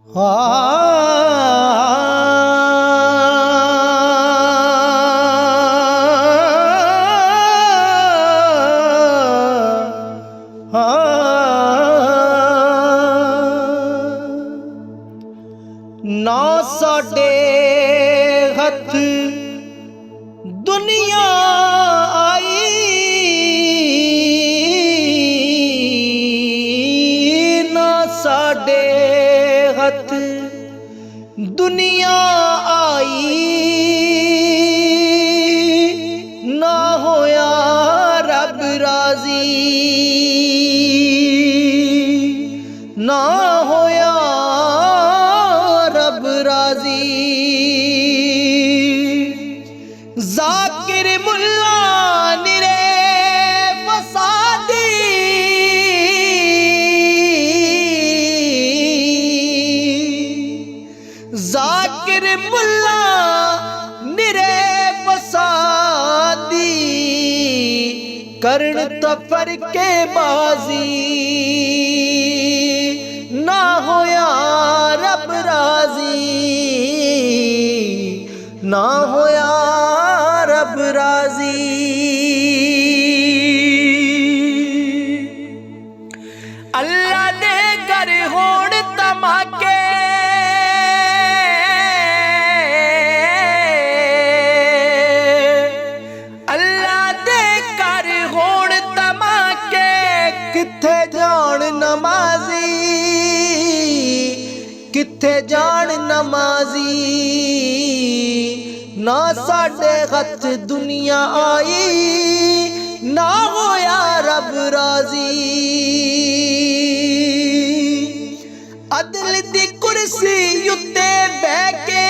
ना साडे हथ दुनिया आई, ना साडे हथ दुनिया आई, ना होया रब राजी, ना होया रब राजी। जाकिर मुल्ला निरे फसादी, जाकिर मुल्ला निरे फसादी, करण तफर के बाजी, ना होया रब राजी, ना होया रब राजी। अल्लाह दे घर होण तमाके, अल्लाह दे घर होण तमाके, किथे जान नमाजी, किथे जान नमाजी। ना साडे हथ दुनिया आई, ना होया रब राजी। अदल दी कुर्सी उत्ते बैठ के,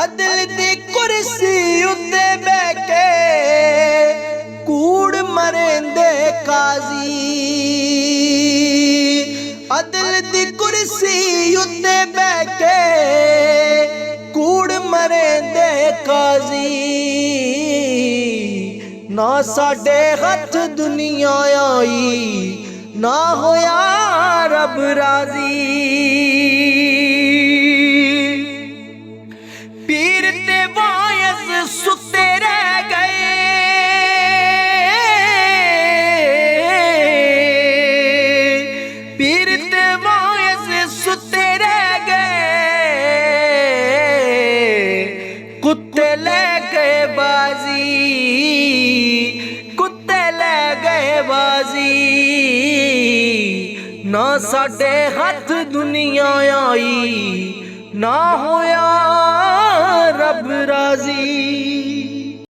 अदल दी कुर्सी उत्ते बैठ के, कूड़ मरेंदे काजी। अदल दी कुर्सी उत्ते बैठ के, कूड़ मरेंदे काजी। ना साडे हथ दुनिया आई, ना होया रब राजी। पीर ते वायस सुते रह गए, पीर ते वायस सुते रह गए, कुत्ते ले गए बाजी, कुत्ते ले गए बाजी। ना साडे हथ दुनिया आई, ना होया रब राजी।